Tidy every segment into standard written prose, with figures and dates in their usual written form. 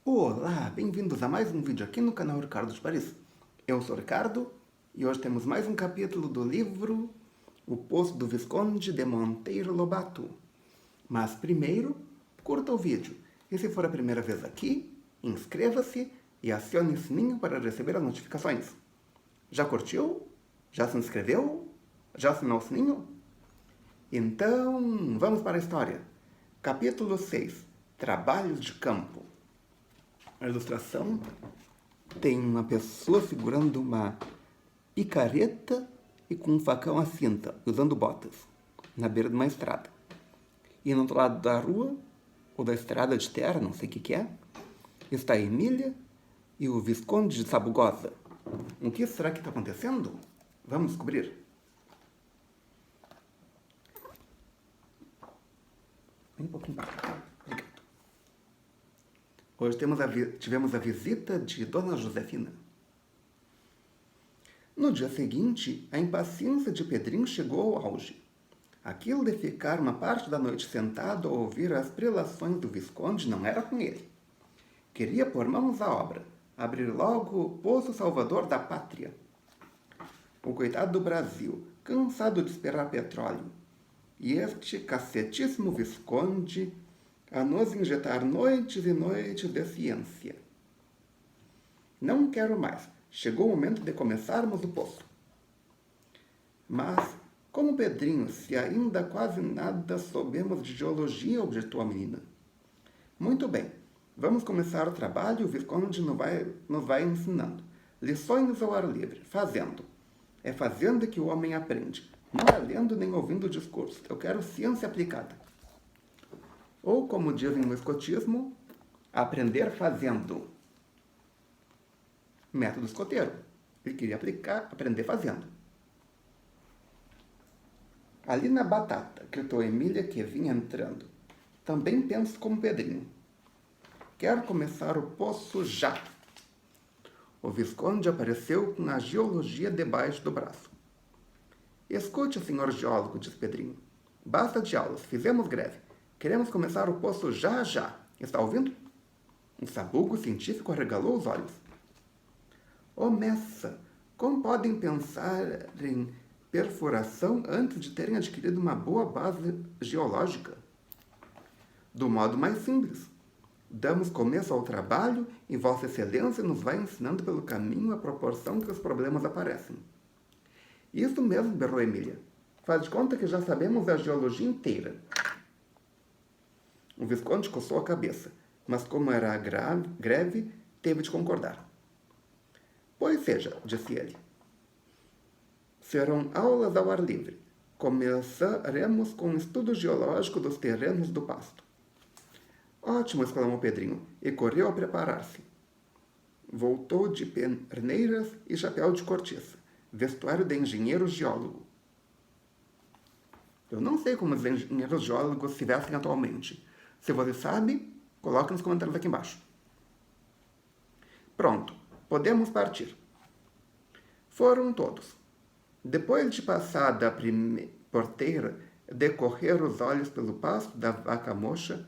Olá, bem-vindos a mais um vídeo aqui no canal Ricardo de Paris. Eu sou o Ricardo e hoje temos mais um capítulo do livro O Poço do Visconde de Monteiro Lobato. Mas primeiro, curta o vídeo e se for a primeira vez aqui, inscreva-se e acione o sininho para receber as notificações. Já curtiu? Já se inscreveu? Já assinou o sininho? Então, vamos para a história. Capítulo 6. Trabalhos de campo. A ilustração tem uma pessoa segurando uma picareta e com um facão à cinta, usando botas, na beira de uma estrada. E no outro lado da rua, ou da estrada de terra, não sei o que é, está a Emília e o Visconde de Sabugosa. O que será que está acontecendo? Vamos descobrir. Vem um pouquinho para cá. Obrigado. Hoje tivemos a visita de Dona Josefina. No dia seguinte, a impaciência de Pedrinho chegou ao auge. Aquilo de ficar uma parte da noite sentado a ouvir as prelações do Visconde não era com ele. Queria pôr mãos à obra, abrir logo o poço salvador da pátria. O coitado do Brasil, cansado de esperar petróleo, e este cacetíssimo Visconde a nos injetar noites e noites de ciência. Não quero mais. Chegou o momento de começarmos o poço. Mas, como Pedrinho, se ainda quase nada soubemos de geologia, objetou a menina. Muito bem, vamos começar o trabalho e o Visconde nos vai ensinando. Lições ao ar livre, fazendo. É fazendo que o homem aprende. Não é lendo nem ouvindo discursos. Eu quero ciência aplicada. Ou, como dizem no escotismo, aprender fazendo. Método escoteiro. Ele queria aprender fazendo. Ali na batata, gritou Emília, que vinha entrando. Também penso como Pedrinho. Quero começar o poço já. O Visconde apareceu com a geologia debaixo do braço. Escute, senhor geólogo, disse Pedrinho. Basta de aulas, fizemos greve. Queremos começar o poço já. Está ouvindo? O sabugo científico arregalou os olhos. Ô Messa, como podem pensar em perfuração antes de terem adquirido uma boa base geológica? Do modo mais simples. Damos começo ao trabalho e Vossa Excelência nos vai ensinando pelo caminho à proporção que os problemas aparecem. Isso mesmo, berrou Emília. Faz de conta que já sabemos a geologia inteira. O Visconde coçou a cabeça, mas como era greve, teve de concordar. Pois seja, disse ele. Serão aulas ao ar livre. Começaremos com um estudo geológico dos terrenos do pasto. Ótimo, exclamou Pedrinho, e correu a preparar-se. Voltou de peneiras e chapéu de cortiça, vestuário de engenheiro geólogo. Eu não sei como os engenheiros geólogos se vestem atualmente. Se você sabe, coloque nos comentários aqui embaixo. Pronto, podemos partir. Foram todos. Depois de passar da porteira, de correr os olhos pelo pasto da vaca mocha,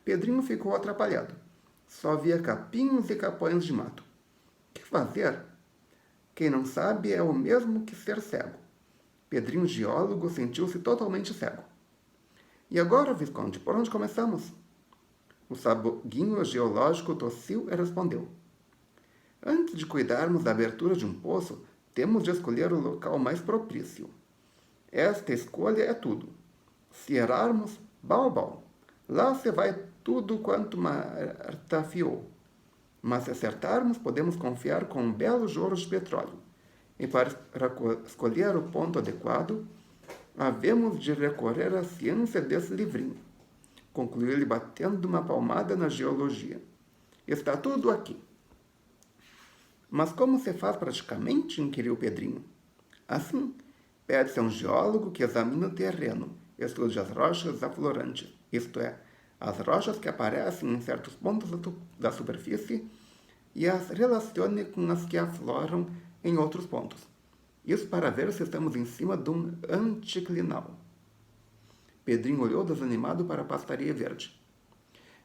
Pedrinho ficou atrapalhado. Só via capinhos e capões de mato. O que fazer? Quem não sabe é o mesmo que ser cego. Pedrinho, geólogo, sentiu-se totalmente cego. E agora, Visconde, por onde começamos? O sabuguinho geológico tossiu e respondeu. Antes de cuidarmos da abertura de um poço, temos de escolher o local mais propício. Esta escolha é tudo. Se errarmos, bal. Lá se vai tudo quanto martafiou. Mas se acertarmos, podemos confiar com um belo jorro de petróleo. E para escolher o ponto adequado, havemos de recorrer à ciência desse livrinho. Concluiu ele batendo uma palmada na geologia. Está tudo aqui. Mas como se faz praticamente? Inquiriu Pedrinho. Assim, pede-se a um geólogo que examine o terreno, estude as rochas aflorantes, isto é, as rochas que aparecem em certos pontos da superfície e as relacione com as que afloram em outros pontos. Isso para ver se estamos em cima de um anticlinal. Pedrinho olhou desanimado para a pastaria verde.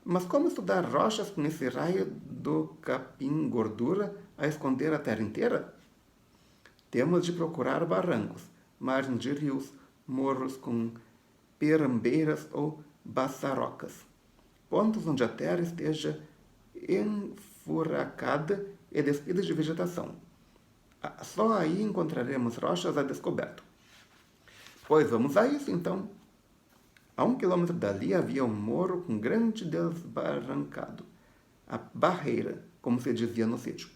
Mas como estudar rochas com esse raio do capim gordura a esconder a terra inteira? Temos de procurar barrancos, margens de rios, morros com perambeiras ou baçarocas, pontos onde a terra esteja enfuracada e despida de vegetação. Só aí encontraremos rochas a descoberto. Pois vamos a isso, então. A 1 quilômetro dali havia um morro com grande desbarrancado, a barreira, como se dizia no sítio.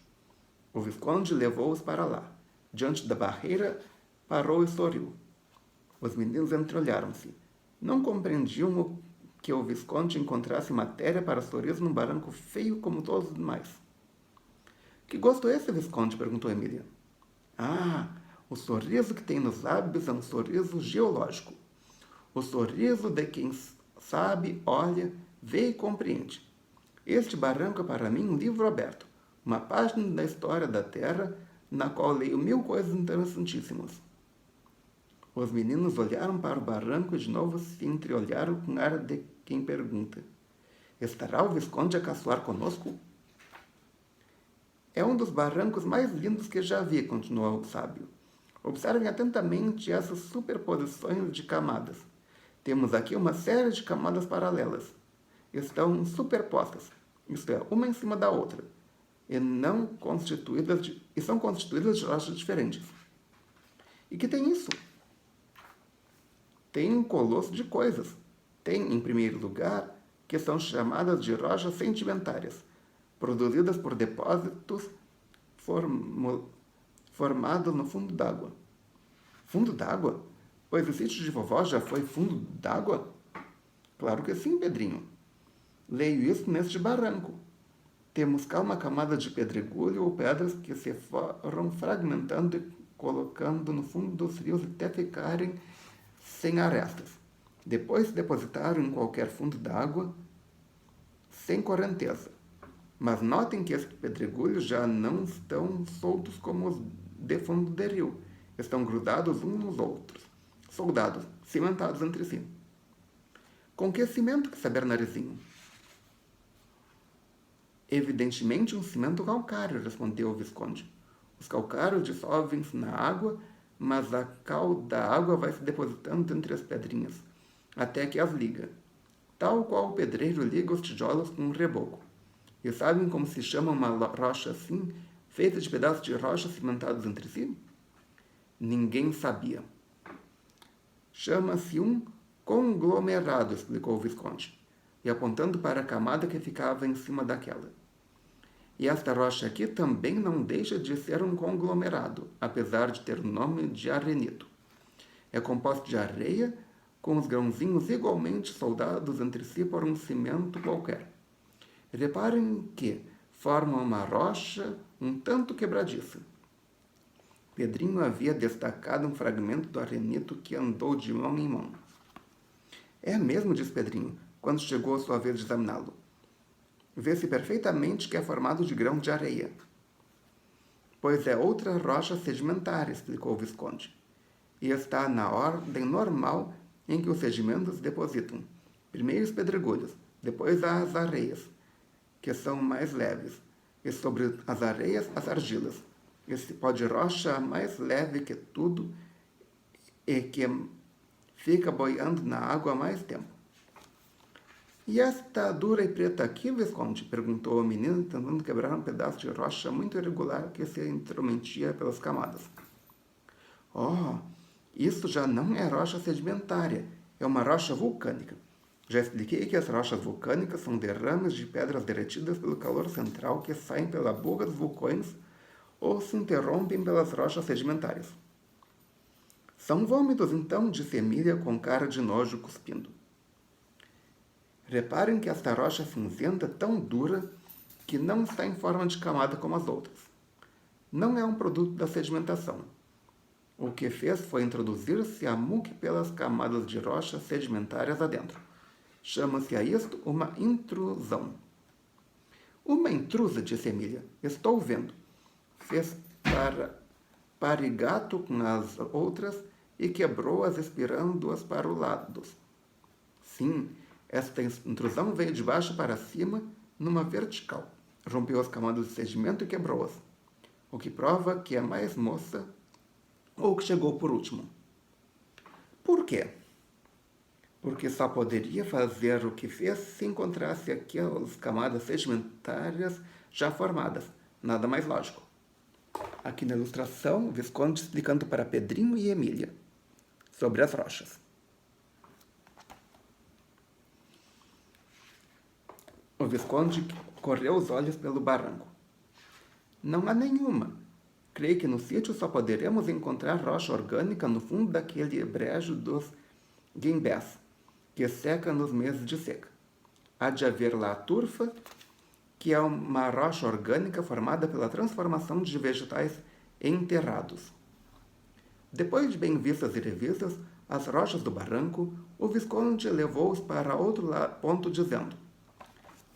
O Visconde levou-os para lá. Diante da barreira, parou e sorriu. Os meninos entreolharam-se. Não compreendiam que o Visconde encontrasse matéria para sorriso num barranco feio como todos os demais. Que gosto é esse, Visconde? Perguntou Emília. Ah, o sorriso que tem nos lábios é um sorriso geológico. O sorriso de quem sabe, olha, vê e compreende. Este barranco é para mim um livro aberto, uma página da história da Terra, na qual leio 1000 coisas interessantíssimas. Os meninos olharam para o barranco e de novo se entreolharam com ar de quem pergunta: estará o Visconde a caçoar conosco? É um dos barrancos mais lindos que já vi, continuou o sábio. Observem atentamente essas superposições de camadas. Temos aqui uma série de camadas paralelas. Estão superpostas, isto é, uma em cima da outra, e são constituídas de rochas diferentes. E que tem isso? Tem um colosso de coisas. Tem, em primeiro lugar, que são chamadas de rochas sedimentárias, produzidas por depósitos formados no fundo d'água. Fundo d'água? Pois o sítio de vovó já foi fundo d'água? Claro que sim, Pedrinho. Leio isso neste barranco. Temos cá uma camada de pedregulho ou pedras que se foram fragmentando e colocando no fundo dos rios até ficarem sem arestas. Depois se depositaram em qualquer fundo d'água sem correnteza. Mas notem que estes pedregulhos já não estão soltos como os de fundo de rio. Estão grudados uns nos outros, soldados, cimentados entre si. Com que cimento que saber, Narizinho? Evidentemente um cimento calcário, respondeu o Visconde. Os calcários dissolvem-se na água, mas a cal da água vai se depositando entre as pedrinhas, até que as liga, tal qual o pedreiro liga os tijolos com um reboco. E sabem como se chama uma rocha assim, feita de pedaços de rocha cimentados entre si? Ninguém sabia. Chama-se um conglomerado, explicou o Visconde, e apontando para a camada que ficava em cima daquela. E esta rocha aqui também não deixa de ser um conglomerado, apesar de ter o nome de arenito. É composto de areia, com os grãozinhos igualmente soldados entre si por um cimento qualquer. Reparem que forma uma rocha um tanto quebradiça. Pedrinho havia destacado um fragmento do arenito que andou de mão em mão. É mesmo, disse Pedrinho, quando chegou a sua vez de examiná-lo. Vê-se perfeitamente que é formado de grãos de areia. Pois é outra rocha sedimentária, explicou o Visconde, e está na ordem normal em que os sedimentos se depositam. Primeiro os pedregulhos, depois as areias, que são mais leves, e sobre as areias as argilas. Esse pó de rocha mais leve que tudo e que fica boiando na água há mais tempo. E esta dura e preta aqui, Visconde? Perguntou o menino, tentando quebrar um pedaço de rocha muito irregular que se intrometia pelas camadas. Oh, isso já não é rocha sedimentária, é uma rocha vulcânica. Já expliquei que as rochas vulcânicas são derrames de pedras derretidas pelo calor central que saem pela boca dos vulcões ou se interrompem pelas rochas sedimentárias. São vômitos, então, disse Emília com cara de nojo cuspindo. Reparem que esta rocha cinzenta é tão dura que não está em forma de camada como as outras. Não é um produto da sedimentação. O que fez foi introduzir-se a muque pelas camadas de rochas sedimentárias adentro. Chama-se a isto uma intrusão. Uma intrusa, disse Emília. Estou vendo. Fez parigato com as outras e quebrou-as espirando-as para os lados. Sim, Esta intrusão veio de baixo para cima, numa vertical. Rompeu as camadas de sedimento e quebrou-as, o que prova que é mais moça ou que chegou por último. Por quê? Porque só poderia fazer o que fez se encontrasse aquelas camadas sedimentares já formadas. Nada mais lógico. Aqui na ilustração, o Visconde explicando para Pedrinho e Emília sobre as rochas. O Visconde correu os olhos pelo barranco. Não há nenhuma. Creio que no sítio só poderemos encontrar rocha orgânica no fundo daquele brejo dos guimbés, que seca nos meses de seca. Há de haver lá a turfa, que é uma rocha orgânica formada pela transformação de vegetais enterrados. Depois de bem vistas e revistas as rochas do barranco, o Visconde levou-os para outro ponto, dizendo: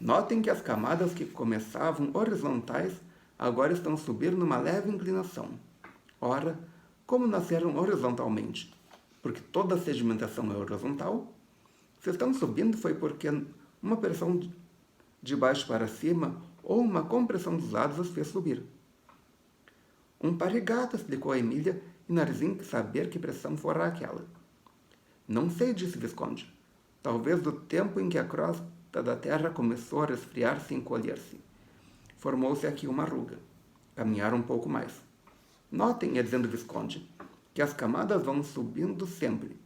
notem que as camadas que começavam horizontais agora estão subindo numa leve inclinação. Ora, como nasceram horizontalmente? Porque toda a sedimentação é horizontal? Se estão subindo foi porque uma pressão de baixo para cima ou uma compressão dos lados as fez subir. Um parigata, explicou a Emília, e Narizinho quis saber que pressão fora aquela. Não sei, disse Visconde. Talvez do tempo em que a crosta da terra começou a resfriar-se e encolher-se. Formou-se aqui uma ruga. Caminharam um pouco mais. Notem, ia dizendo Visconde, que as camadas vão subindo sempre,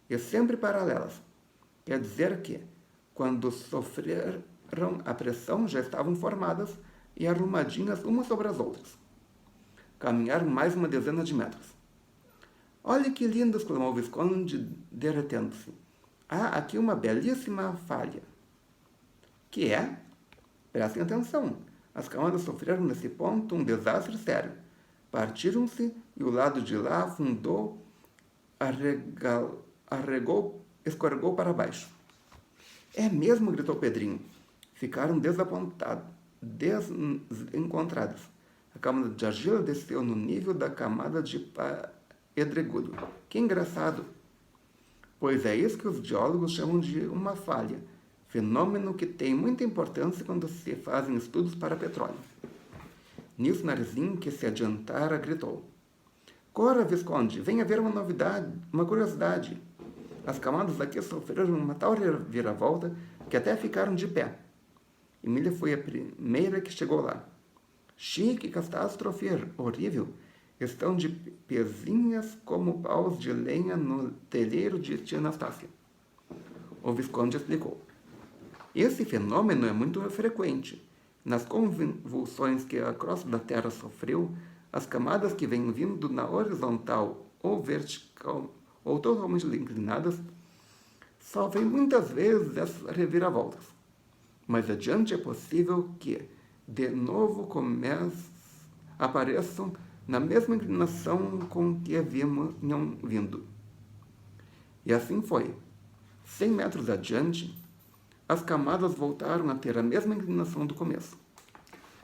e sempre paralelas. Quer dizer que, quando sofreram a pressão, já estavam formadas e arrumadinhas umas sobre as outras. Caminharam mais uma dezena de metros. Olhe que lindo, exclamou o Visconde, derretendo-se. Há aqui uma belíssima falha. Que é? Prestem atenção. As camadas sofreram nesse ponto um desastre sério. Partiram-se e o lado de lá afundou, escorregou para baixo. É mesmo, gritou Pedrinho. Ficaram desencontradas. A camada de argila desceu no nível da camada de pedregulho. Que engraçado! Pois é isso que os geólogos chamam de uma falha, fenômeno que tem muita importância quando se fazem estudos para petróleo. Nisso, Narizinho, que se adiantara, gritou: Corra, Visconde, venha ver uma novidade, uma curiosidade. As camadas aqui sofreram uma tal reviravolta que até ficaram de pé. Emília foi a primeira que chegou lá. Chique, catástrofe horrível. Estão de pezinhas como paus de lenha no telheiro de tia Anastácia. O Visconde explicou. Esse fenômeno é muito frequente. Nas convulsões que a crosta da Terra sofreu, as camadas que vêm vindo na horizontal ou vertical ou totalmente inclinadas sofrem muitas vezes essas reviravoltas. Mas adiante é possível que, de novo, apareçam na mesma inclinação com que haviam vindo. E assim foi. 100 metros adiante, as camadas voltaram a ter a mesma inclinação do começo.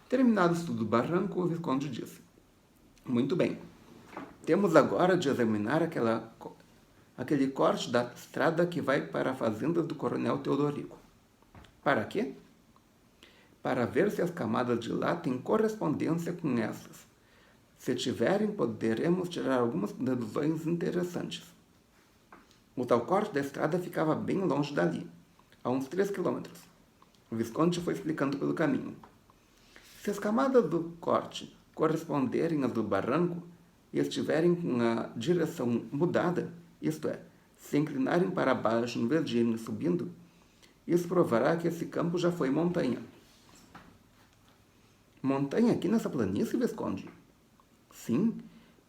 Terminado o estudo do barranco, o Visconde disse: Muito bem. Temos agora de examinar aquele corte da estrada que vai para a fazenda do coronel Teodorico. Para quê? Para ver se as camadas de lá têm correspondência com essas. Se tiverem, poderemos tirar algumas deduções interessantes. O tal corte da estrada ficava bem longe dali, a uns 3 quilômetros. O Visconde foi explicando pelo caminho. Se as camadas do corte corresponderem às do barranco e estiverem com a direção mudada, isto é, se inclinarem para baixo em vez de irem subindo, isso provará que esse campo já foi montanha. Montanha aqui nessa planície, Visconde? Sim,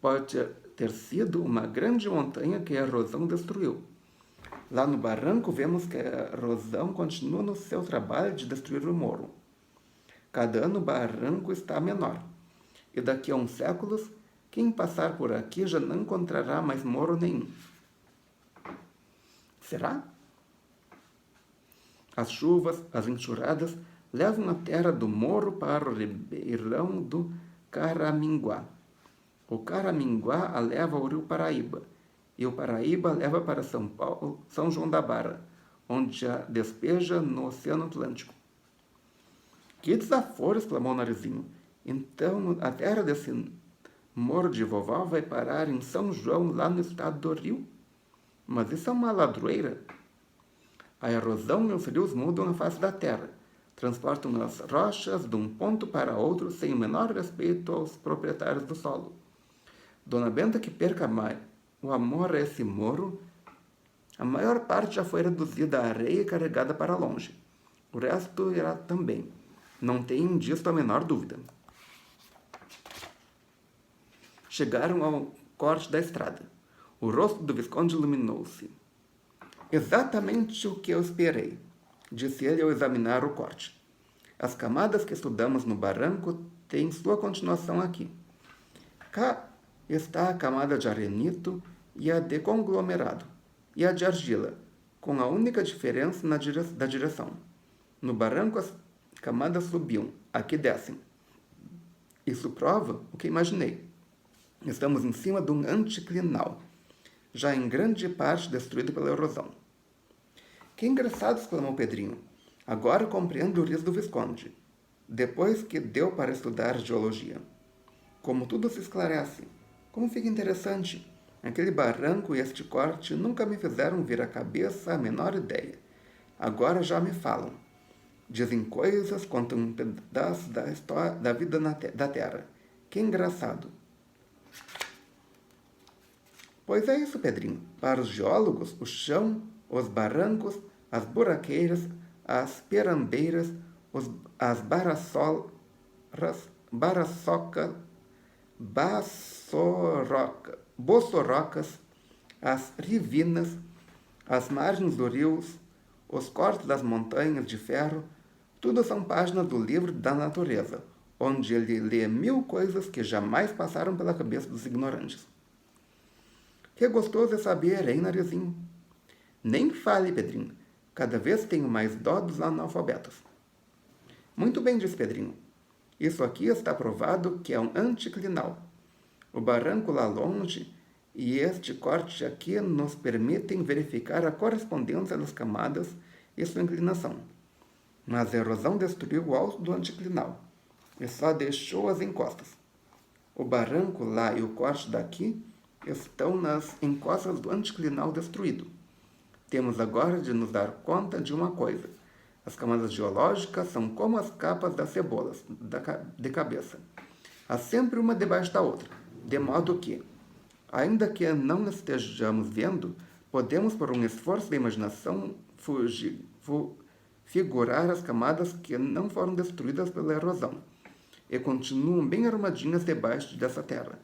pode ter sido uma grande montanha que a erosão destruiu. Lá no barranco vemos que a erosão continua no seu trabalho de destruir o morro. Cada ano o barranco está menor, e daqui a uns séculos, quem passar por aqui já não encontrará mais morro nenhum. Será? As chuvas, as enxurradas, levam a terra do morro para o ribeirão do Caraminguá. O Caraminguá a leva ao rio Paraíba, e o Paraíba leva para São Paulo, São João da Barra. onde a despeja no Oceano Atlântico. Que desaforo! Exclamou o Narizinho. Então a terra desse Moro de Vovó vai parar em São João, lá no estado do Rio? Mas isso é uma ladroeira. A erosão e os rios mudam a face da terra, transportam as rochas de um ponto para outro sem o menor respeito aos proprietários do solo. Dona Benta que perca o amor a esse morro, a maior parte já foi reduzida à areia carregada para longe. O resto irá também. Não tenho disto a menor dúvida. Chegaram ao corte da estrada. O rosto do Visconde iluminou-se. Exatamente o que eu esperei, disse ele ao examinar o corte. As camadas que estudamos no barranco têm sua continuação aqui. Cá está a camada de arenito e a de conglomerado, e a de argila, com a única diferença da direção. No barranco as camadas subiam, aqui descem. Isso prova o que imaginei. Estamos em cima de um anticlinal, já em grande parte destruído pela erosão. Que engraçado! Exclamou Pedrinho. Agora compreendo o riso do Visconde, depois que deu para estudar geologia. Como tudo se esclarece. Como fica interessante. Aquele barranco e este corte nunca me fizeram vir à cabeça a menor ideia. Agora já me falam. Dizem coisas, contam um pedaço da história da vida da Terra. Que engraçado. Pois é isso, Pedrinho. Para os geólogos, o chão, os barrancos, as buraqueiras, as perambeiras, as bossorocas, as rivinas, as margens dos rios, os cortes das montanhas de ferro, tudo são páginas do livro da natureza, onde ele lê 1000 coisas que jamais passaram pela cabeça dos ignorantes. Que gostoso é saber, hein, Narizinho? Nem fale, Pedrinho. Cada vez tenho mais dó dos analfabetos. Muito bem, disse Pedrinho. Isso aqui está provado que é um anticlinal. O barranco lá longe e este corte aqui nos permitem verificar a correspondência das camadas e sua inclinação. Mas a erosão destruiu o alto do anticlinal e só deixou as encostas. O barranco lá e o corte daqui estão nas encostas do anticlinal destruído. Temos agora de nos dar conta de uma coisa. As camadas geológicas são como as capas das cebolas de cabeça. Há sempre uma debaixo da outra, de modo que, ainda que não estejamos vendo, podemos, por um esforço da imaginação, figurar as camadas que não foram destruídas pela erosão e continuam bem arrumadinhas debaixo dessa terra,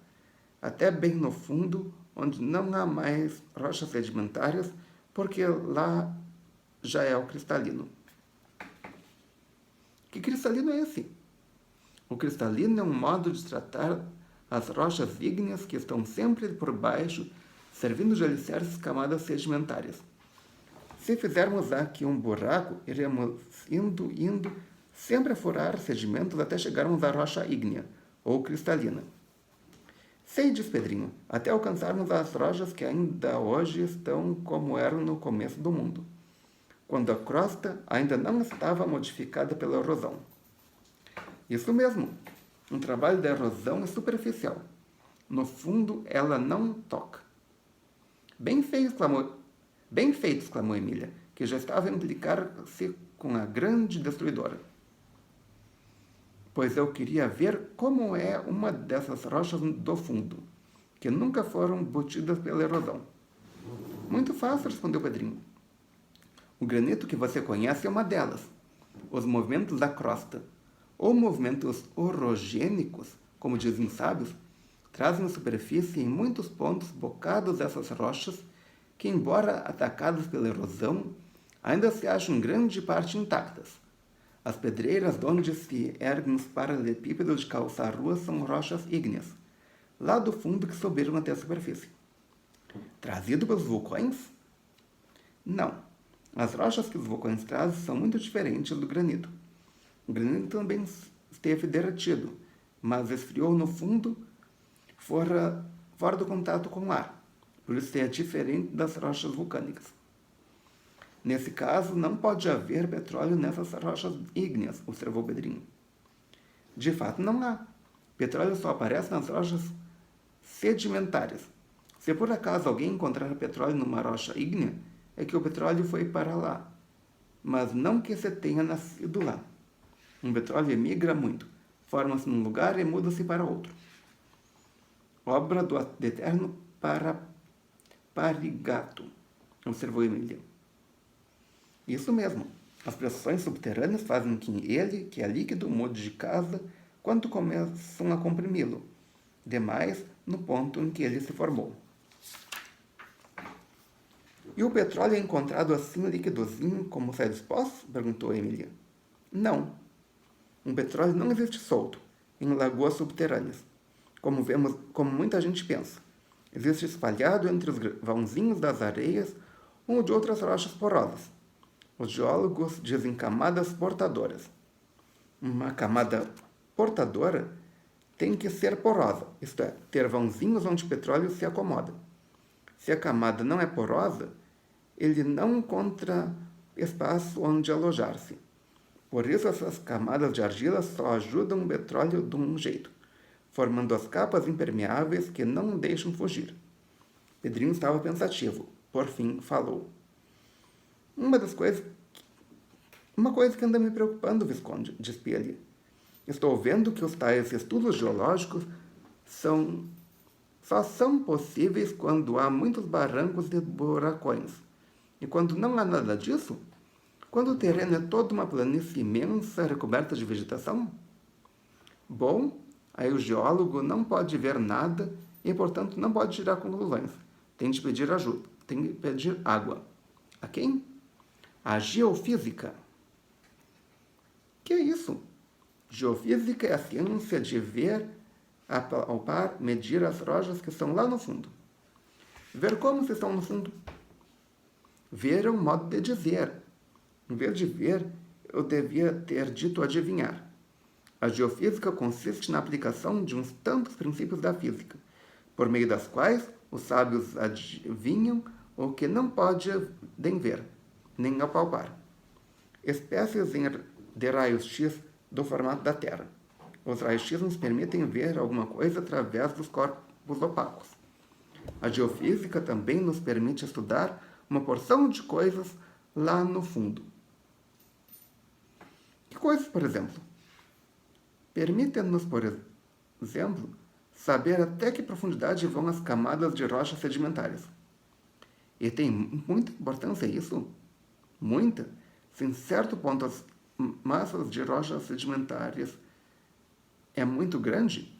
até bem no fundo, onde não há mais rochas sedimentárias, porque lá já é o cristalino. Que cristalino é esse? O cristalino é um modo de tratar as rochas ígneas que estão sempre por baixo, servindo de alicerces camadas sedimentárias. Se fizermos aqui um buraco, iremos indo, sempre a furar sedimentos até chegarmos à rocha ígnea, ou cristalina. Sei, diz Pedrinho, até alcançarmos as rochas que ainda hoje estão como eram no começo do mundo, quando a crosta ainda não estava modificada pela erosão. Isso mesmo, um trabalho da erosão é superficial. No fundo, ela não toca. Bem feito, exclamou Emília, que já estava a implicar-se com a grande destruidora. Pois eu queria ver como é uma dessas rochas do fundo, que nunca foram batidas pela erosão. Muito fácil, respondeu Pedrinho. O granito que você conhece é uma delas. Os movimentos da crosta, ou movimentos orogênicos, como dizem os sábios, trazem à superfície em muitos pontos bocados dessas rochas que, embora atacadas pela erosão, ainda se acham em grande parte intactas. As pedreiras de onde se erguem os paralelepípedos de calçar ruas são rochas ígneas, lá do fundo que subiram até a superfície. Trazido pelos vulcões? Não. As rochas que os vulcões trazem são muito diferentes do granito. O granito também esteve derretido, mas esfriou no fundo, fora do contato com o ar. Por isso é diferente das rochas vulcânicas. Nesse caso, não pode haver petróleo nessas rochas ígneas, observou Pedrinho. De fato, não há. Petróleo só aparece nas rochas sedimentares. Se por acaso alguém encontrar petróleo numa rocha ígnea, é que o petróleo foi para lá, mas não que se tenha nascido lá. Um petróleo emigra muito, forma-se num lugar e muda-se para outro. Obra do eterno Parigato, observou Emília. Isso mesmo. As pressões subterrâneas fazem que ele, que é líquido, mude de casa quando começam a comprimi-lo, demais no ponto em que ele se formou. E o petróleo é encontrado assim liquidozinho como sai dos poços? Perguntou Emília. Não. Um petróleo não existe solto, em lagoas subterrâneas, como muita gente pensa. Existe espalhado entre os vãozinhos das areias ou de outras rochas porosas. Os geólogos dizem camadas portadoras. Uma camada portadora tem que ser porosa, isto é, ter vãozinhos onde o petróleo se acomoda. Se a camada não é porosa, ele não encontra espaço onde alojar-se. Por isso, essas camadas de argila só ajudam o petróleo de um jeito, formando as capas impermeáveis que não o deixam fugir. Pedrinho estava pensativo. Por fim, falou. Uma coisa que anda me preocupando, Visconde, disse ele. Estou vendo que os tais estudos geológicos só são possíveis quando há muitos barrancos e buracões. E quando não há nada disso? Quando o terreno é toda uma planície imensa recoberta de vegetação? Bom, aí o geólogo não pode ver nada e, portanto, não pode tirar conclusões. Tem de pedir ajuda, tem de pedir água. A quem? A geofísica. Que é isso? Geofísica é a ciência de ver, apalpar, medir as rochas que estão lá no fundo. Ver como se estão no fundo. Ver é um modo de dizer. Em vez de ver, eu devia ter dito adivinhar. A geofísica consiste na aplicação de uns tantos princípios da física, por meio das quais os sábios adivinham o que não podem ver, nem apalpar. Espécies de raios-x do formato da Terra. Os raios-x nos permitem ver alguma coisa através dos corpos opacos. A geofísica também nos permite estudar uma porção de coisas lá no fundo. Que coisas, por exemplo? Permite-nos, por exemplo, saber até que profundidade vão as camadas de rochas sedimentares. E tem muita importância isso? Muita. Se em certo ponto as massas de rochas sedimentares é muito grande,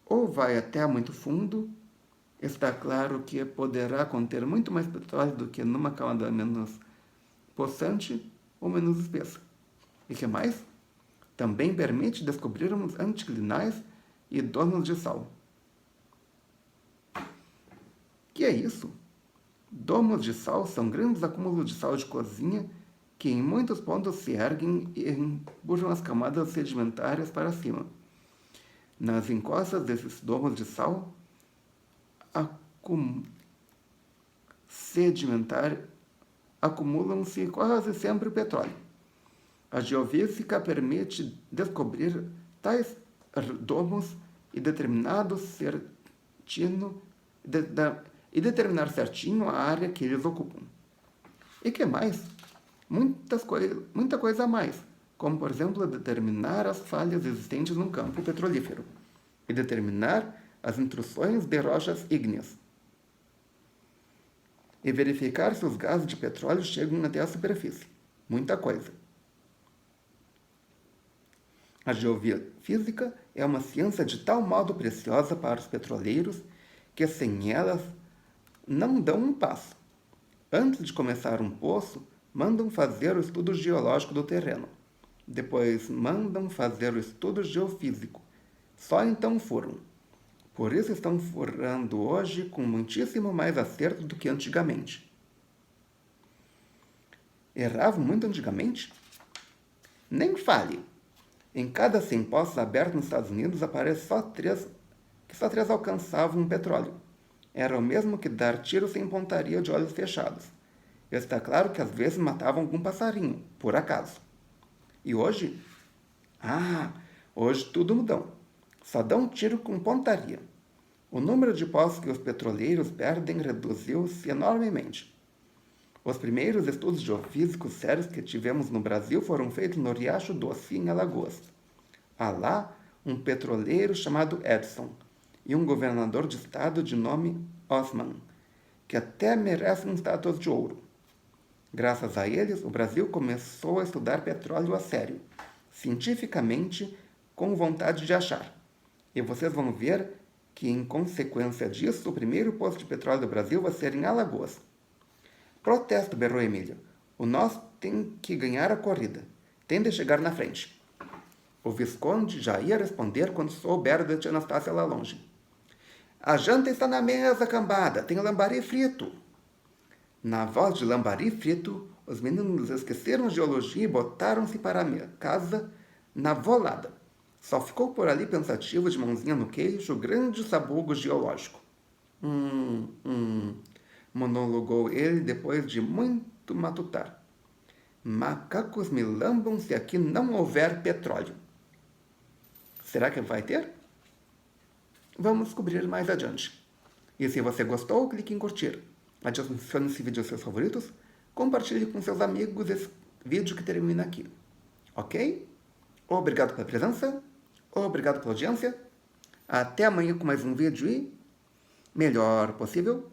ou vai até muito fundo, está claro que poderá conter muito mais petróleo do que numa camada menos possante ou menos espessa. E que mais? Também permite descobrirmos anticlinais e donos de sal. Que é isso? Domos de sal são grandes acúmulos de sal de cozinha que em muitos pontos se erguem e empurram as camadas sedimentares para cima. Nas encostas desses domos de sal, acumulam-se quase sempre o petróleo. A geofísica permite descobrir tais domos e determinar certinho a área que eles ocupam. E que mais? Muita coisa a mais, como, por exemplo, determinar as falhas existentes num campo petrolífero e determinar as intrusões de rochas ígneas e verificar se os gases de petróleo chegam até a superfície. Muita coisa. A geofísica é uma ciência de tal modo preciosa para os petroleiros que sem elas não dão um passo. Antes de começar um poço, mandam fazer o estudo geológico do terreno. Depois mandam fazer o estudo geofísico. Só então furam. Por isso estão furando hoje com muitíssimo mais acerto do que antigamente. Erravam muito antigamente? Nem fale. Em cada 100 poços abertos nos Estados Unidos, aparece só três alcançavam petróleo. Era o mesmo que dar tiro sem pontaria de olhos fechados. Está claro que às vezes matavam algum passarinho, por acaso. E hoje? Hoje tudo mudou. Só dá um tiro com pontaria. O número de postos que os petroleiros perdem reduziu-se enormemente. Os primeiros estudos geofísicos sérios que tivemos no Brasil foram feitos no Riacho Doce, em Alagoas. Há lá um petroleiro chamado Edson e um governador de estado de nome Osman, que até merecem status de ouro. Graças a eles, o Brasil começou a estudar petróleo a sério, cientificamente, com vontade de achar. E vocês vão ver que, em consequência disso, o primeiro poço de petróleo do Brasil vai ser em Alagoas. Protesto, berrou Emília. O nosso tem que ganhar a corrida. Tem de chegar na frente. O Visconde já ia responder quando souber da tia Anastácia lá longe. A janta está na mesa, cambada. Tem lambari frito. Na voz de lambari frito, os meninos esqueceram a geologia e botaram-se para a casa na volada. Só ficou por ali pensativo, de mãozinha no queixo, o grande sabugo geológico. Monologou ele depois de muito matutar. Macacos me lambam se aqui não houver petróleo. Será que vai ter? Vamos descobrir mais adiante. E se você gostou, clique em curtir. Adicione esse vídeo aos seus favoritos. Compartilhe com seus amigos esse vídeo que termina aqui. Ok? Obrigado pela presença. Obrigado pela audiência. Até amanhã com mais um vídeo e melhor possível.